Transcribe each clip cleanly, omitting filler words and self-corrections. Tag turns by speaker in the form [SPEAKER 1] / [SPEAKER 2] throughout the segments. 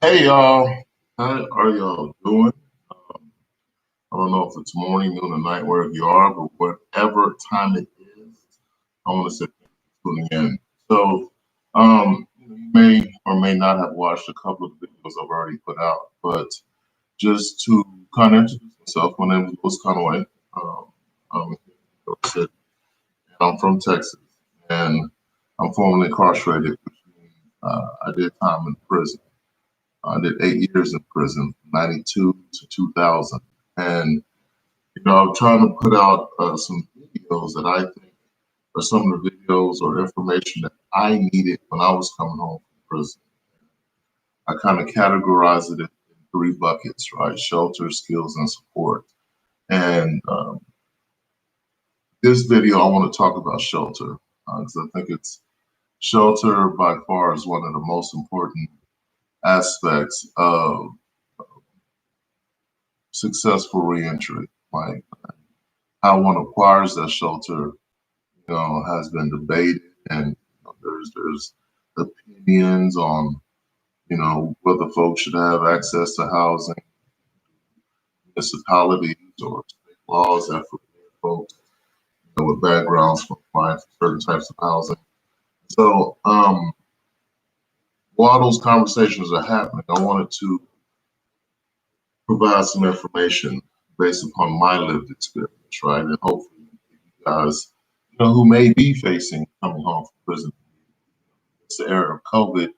[SPEAKER 1] Hey y'all, how are y'all doing? Um, I don't know if it's morning, noon, or night wherever you are, but whatever time it is, I want to say thank you for tuning in. So, you may or may not have watched a couple of the videos I've already put out, but just to kind of introduce myself, my name is Louis Conway. Um, I'm, and I'm from Texas, and I'm formerly incarcerated, which means I did time in prison. I did 8 years in prison, 92 to 2000. And, I'm trying to put out some videos that I think are some of the videos or information that I needed when I was coming home from prison. I kind of categorize it in three buckets, right? Shelter, skills, and support. And this video, I want to talk about shelter because I think it's shelter by far is one of the most important aspects of successful reentry. Like how one acquires that shelter, has been debated, and there's opinions on, whether folks should have access to housing, municipalities or state laws that forbid folks, with backgrounds from applying for certain types of housing. So, while those conversations are happening, I wanted to provide some information based upon my lived experience, right? And hopefully you guys, who may be facing coming home from prison. It's the era of COVID.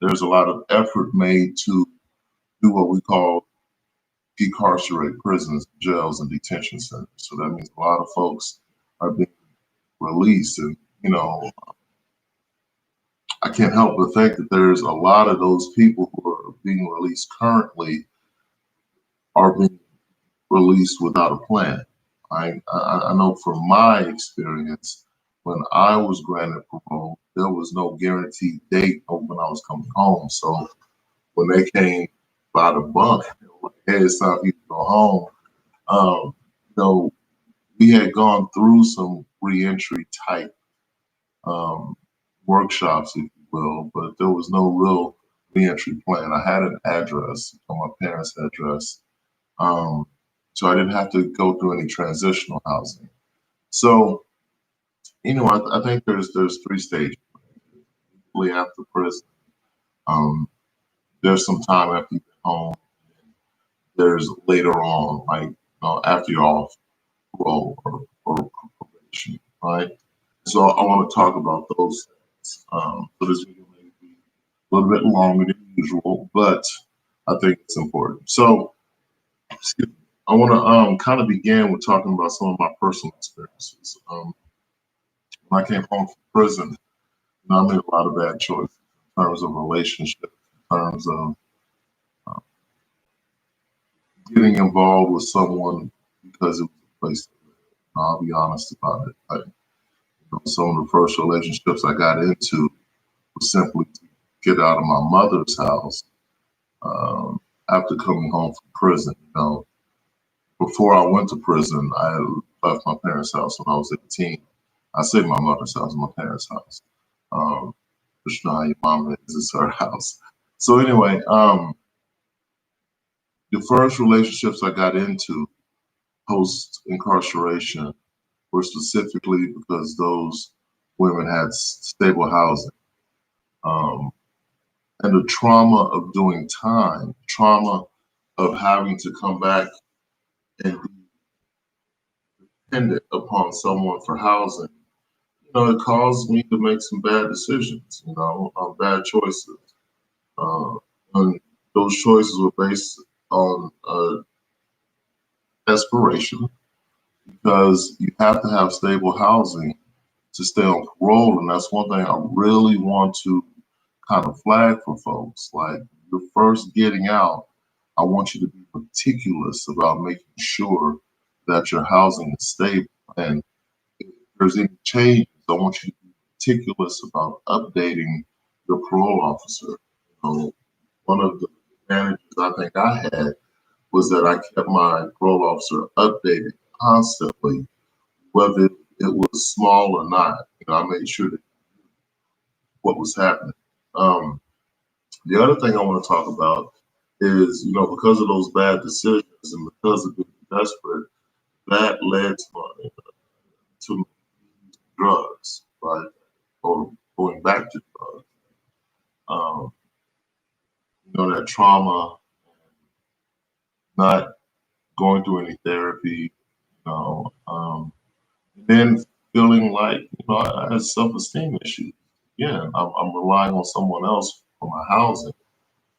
[SPEAKER 1] There's a lot of effort made to do what we call decarcerate prisons, jails, and detention centers. So that means a lot of folks are being released. And, I can't help but think that there's a lot of those people who are being released currently are being released without a plan. I know from my experience, when I was granted parole, there was no guaranteed date of when I was coming home. So when they came by the bunk, they were like, hey, it's time for you to go home. Um, you know, we had gone through some reentry type um, workshops, if you will, but there was no real reentry plan. I had an address on my parents' address. Um, so I didn't have to go through any transitional housing. So, I think there's three stages. Immediately after prison, um, there's some time after you get home. There's later on, like after you're off parole or probation, right? So I want to talk about those things. So this video may be a little bit longer than usual, but I think it's important. So, excuse me, I want to kind of begin with talking about some of my personal experiences. When I came home from prison, I made a lot of bad choices in terms of relationships, in terms of uh, getting involved with someone because it was a place to live. And I'll be honest about it. Some of the first relationships I got into was simply to get out of my mother's house after coming home from prison. Before I went to prison, I had left my parents' house when I was 18. I say my mother's house, my parents' house. But you know how your mom is, it's her house. So anyway, the first relationships I got into post incarceration were specifically because those women had stable housing. Um, and the trauma of doing time, trauma of having to come back and be dependent upon someone for housing, it caused me to make some bad decisions, bad choices. And those choices were based on desperation because you have to have stable housing to stay on parole. And that's one thing I really want to kind of flag for folks. Like, you're first getting out, I want you to be meticulous about making sure that your housing is stable. And if there's any changes, I want you to be meticulous about updating your parole officer. One of the advantages I think I had was that I kept my parole officer updated constantly, whether it was small or not. I made sure that what was happening. Um, The other thing I want to talk about is, because of those bad decisions and because of being desperate, that led to drugs, right? Or going back to drugs. Um, that trauma, not going through any therapy, then feeling like, I had self-esteem issues. Yeah, I'm relying on someone else for my housing.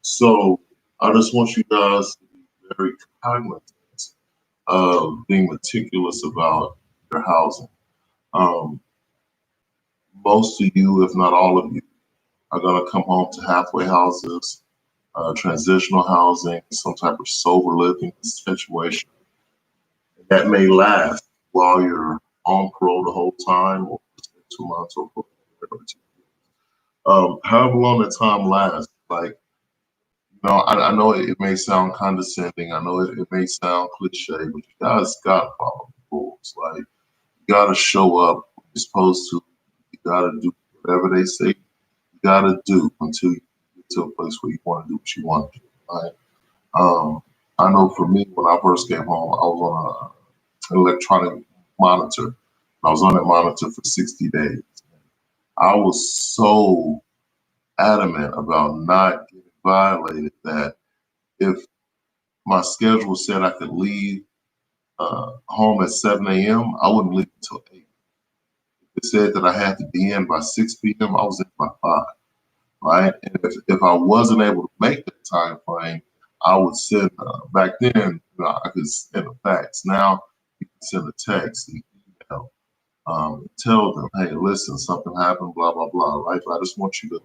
[SPEAKER 1] So I just want you guys to be very cognizant of being meticulous about your housing. Um, Most of you, if not all of you, are going to come home to halfway houses, transitional housing, some type of sober living situation that may last while you're on parole the whole time, or 2 months, or whatever. However long that time lasts, like, I know it may sound condescending. I know it may sound cliche, but you guys gotta follow the rules. Like, you gotta show up when you're supposed to. You gotta do whatever they say you gotta do until you get to a place where you want to do what you want to do. Right? I know for me, when I first came home, I was on an electronic monitor. I was on that monitor for 60 days. I was so adamant about not getting violated that if my schedule said I could leave home at 7 a.m., I wouldn't leave until 8. If it said that I had to be in by 6 p.m., I was in by 5, right? And if I wasn't able to make that time frame, I would send, back then, I could send a fax. Now, you can send a text, an email, tell them, hey, listen, something happened, blah, blah, blah, right? But I just want you to,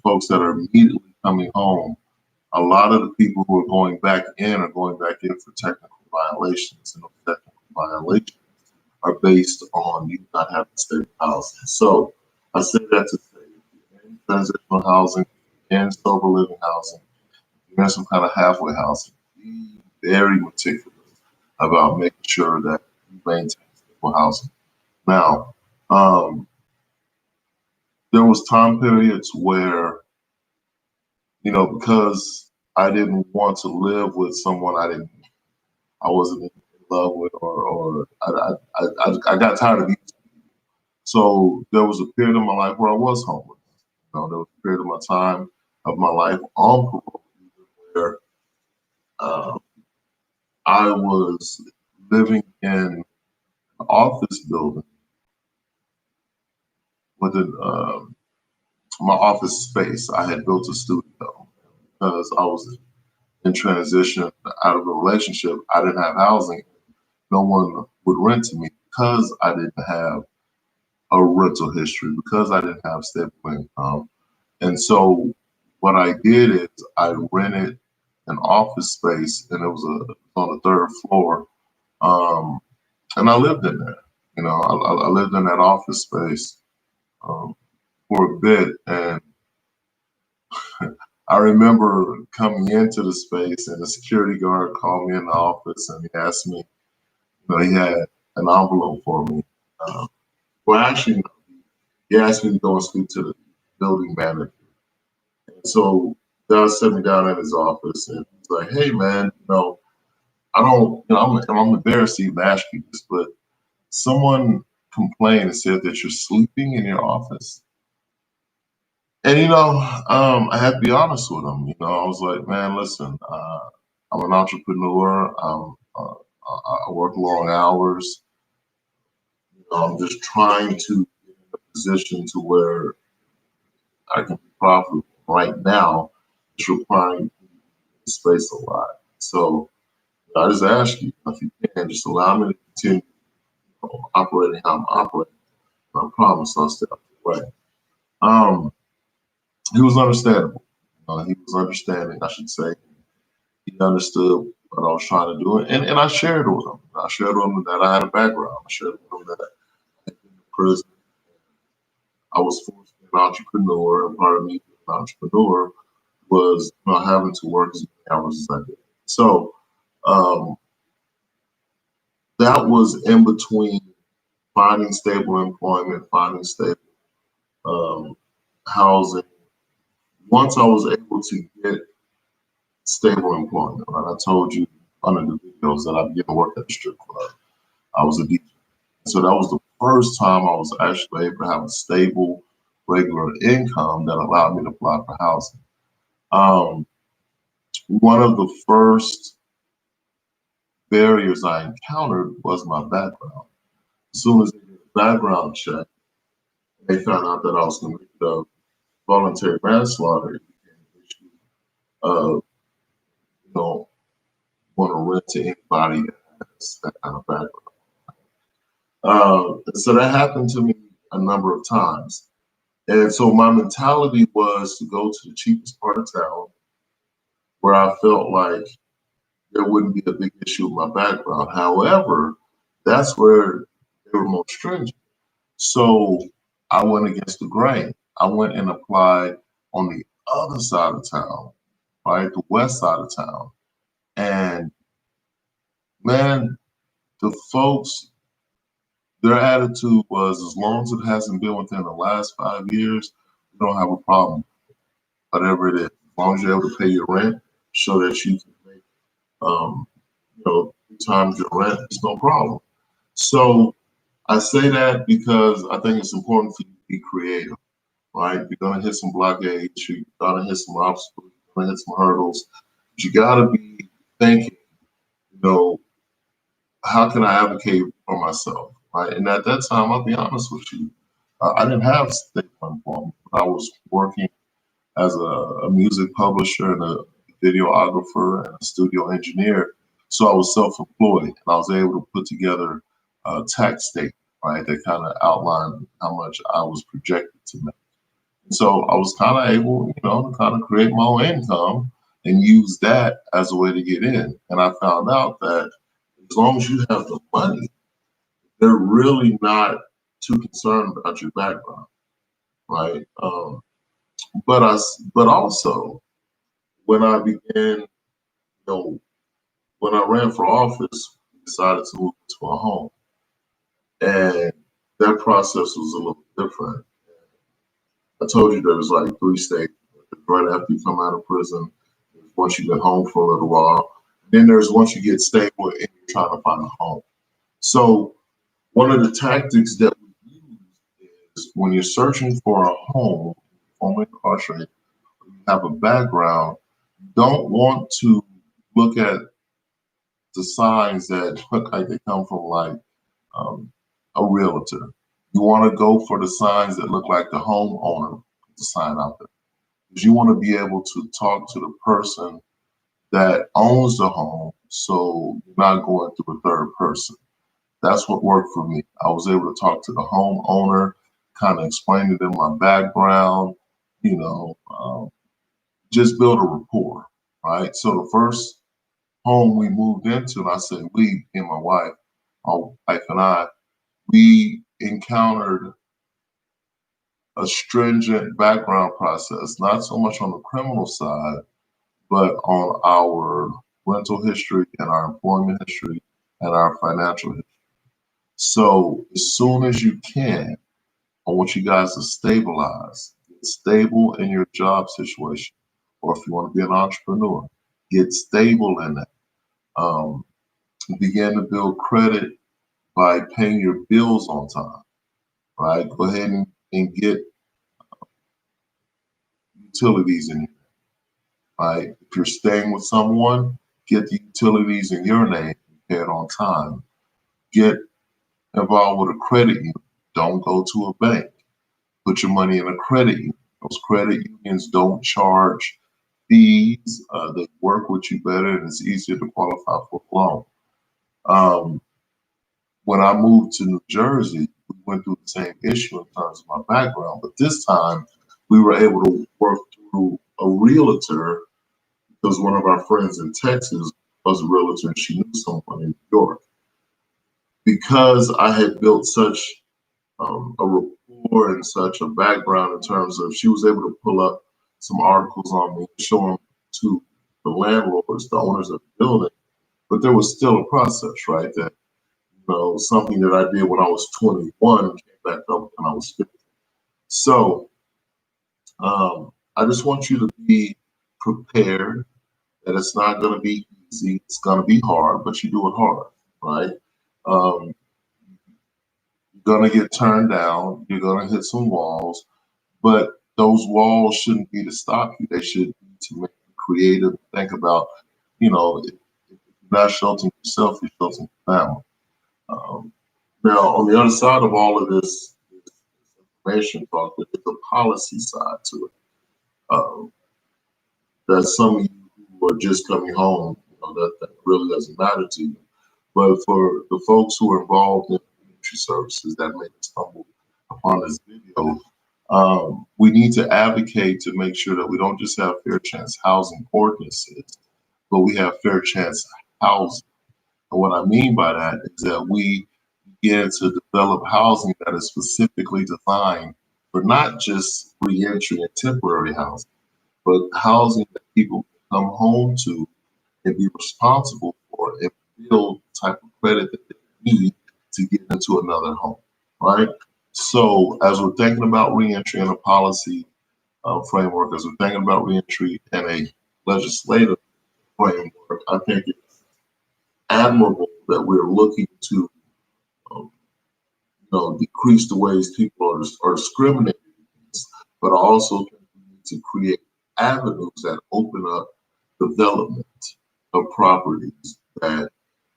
[SPEAKER 1] folks that are immediately coming home, a lot of the people who are going back in are going back in for technical violations, and those technical violations are based on you not having stable housing. So I say that to say, if you're in transitional housing, if you're in sober living housing, if you're in some kind of halfway housing, be very meticulous about making sure that you maintain stable housing. Now, there was time periods where, because I didn't want to live with someone I wasn't in love with, or I got tired of these. So there was a period of my life where I was homeless. There was a period of my time of my life on parole where uh, I was living in an office building within my office space. I had built a studio because I was in transition out of a relationship. I didn't have housing. No one would rent to me because I didn't have a rental history, because I didn't have stable income. And so what I did is I rented an office space, and it was on the third floor. Um, and I lived in there. I lived in that office space um, for a bit. And I remember coming into the space, and the security guard called me in the office, and he asked me, he had an envelope for me. Um, well, actually, no, he asked me to go and speak to the building manager. And so God set me down at his office, and he's like, "Hey, man, I don't, I'm embarrassed to even ask you this, but someone complained and said that you're sleeping in your office." And I had to be honest with him. I was like, "Man, listen, I'm an entrepreneur. I work long hours. I'm just trying to get in a position to where I can be profitable. Right now, it's requiring space a lot. So I just ask you if you can just allow me to continue operating how I'm operating. I promise I'll stay out the way." Um, he was understandable. He was understanding, I should say. He understood what I was trying to do, and I shared with him. I shared with him that I had a background. I shared with him that I had been in prison. I was forced to be an entrepreneur, and part of me being an entrepreneur was having to work as many hours as I did. So um, that was in between finding stable employment, finding stable um, housing. once I was able to get stable employment, right? I told you under the videos that I began to work at the strip club. I was a DJ. So that was the first time I was actually able to have a stable, regular income that allowed me to apply for housing. One of the first barriers I encountered was my background. As soon as they did a background check, they found out that I was convicted of voluntary manslaughter. It became an issue of, you know, want to rent to anybody that has that kind of background. So that happened to me a number of times. And so my mentality was to go to the cheapest part of town where I felt like there wouldn't be a big issue with my background. However, that's where they were most stringent. So I went against the grain. I went and applied on the other side of town, right, the west side of town. And man, the folks, their attitude was, as long as it hasn't been within the last 5 years, we don't have a problem, whatever it is. As long as you're able to pay your rent, show that you can make, you know, 3 times your rent, it's no problem. So I say that because I think it's important for you to be creative, right? You're gonna hit some blockades, you're gonna hit some obstacles, you're gonna hit some hurdles. But you gotta be thinking, you know, how can I advocate for myself, right? And at that time, I'll be honest with you, I didn't have state employment. I was working as a music publisher and a videographer and a studio engineer. So I was self-employed, and I was able to put together a tax statement, right, that kind of outlined how much I was projected to make. And so I was kind of able, you know, to kind of create my own income and use that as a way to get in. And I found out that as long as you have the money, they're really not too concerned about your background, right? But also when I began, you know, when I ran for office, we decided to move to a home, and that process was a little different. I told you there was like 3 stages. Right after you come out of prison, once you've been home for a little while, then there's once you get stable and you're trying to find a home. So one of the tactics that we use is when you're searching for a home, formerly incarcerated, or you have a background, you don't want to look at the signs that look like they come from like a realtor. You want to go for the signs that look like the homeowner, the sign out there. Because you want to be able to talk to the person that owns the home, so you're not going through a third person. That's what worked for me. I was able to talk to the homeowner, kind of explain to them my background, you know, just build a rapport, right? So the first home we moved into, and I say we, and my wife and I, we encountered a stringent background process, not so much on the criminal side, but on our rental history and our employment history and our financial history. So as soon as you can, I want you guys to stabilize, get stable in your job situation, or if you want to be an entrepreneur, get stable in that. Begin to build credit by paying your bills on time, right? Go ahead and get utilities in your name, right? If you're staying with someone, get the utilities in your name and pay it on time. Get involved with a credit union. Don't go to a bank. Put your money in a credit union. Those credit unions don't charge fees. They work with you better, and it's easier to qualify for a loan. When I moved to New Jersey, we went through the same issue in terms of my background, but this time we were able to work through a realtor because one of our friends in Texas was a realtor and she knew someone in New York. Because I had built such a rapport and such a background in terms of she was able to pull up some articles on me, show them to the landlords, the owners of the building, but there was still a process, right? That, you know, something that I did when I was 21 came back up when I was 50. So I just want you to be prepared that it's not going to be easy. It's going to be hard, but you do it hard, right? Um, you're going to get turned down. You're going to hit some walls, but those walls shouldn't be to stop you. They should be to make you creative. Think about, if you're not sheltering yourself, you're sheltering your family. Um, Now, on the other side of all of this information talk, there's a policy side to it. Um, that some of you who are just coming home, that really doesn't matter to you. But for the folks who are involved in reentry services that may stumble upon this video, we need to advocate to make sure that we don't just have fair chance housing ordinances, but we have fair chance housing. And what I mean by that is that we begin to develop housing that is specifically designed for not just reentry and temporary housing, but housing that people can come home to and be responsible for and build the type of credit that they need to get into another home, right? So as we're thinking about reentry in a policy framework, as we're thinking about reentry in a legislative framework, I think it's admirable that we're looking to um, decrease the ways people are discriminated against, but I also think we need to create avenues that open up development of properties that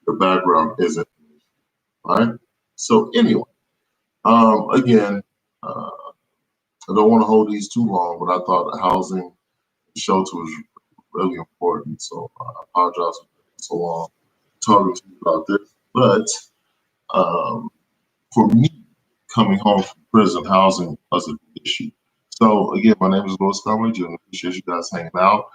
[SPEAKER 1] the background isn't, right? So anyway, again, I don't want to hold these too long, but I thought the housing and shelter was really important. So I apologize for taking so long talking to you about this. But for me, coming home from prison, housing was an issue. So again, my name is Louis Conway. I appreciate you guys hanging out.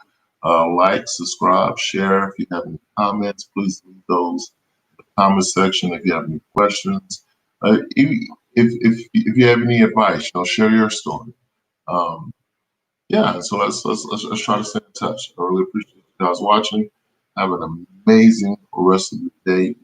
[SPEAKER 1] Like, subscribe, share. If you have any comments, please leave those in the comment section. If you have any questions, if you have any advice, share your story. Yeah, so let's try to stay in touch. I really appreciate you guys watching. Have an amazing rest of the day.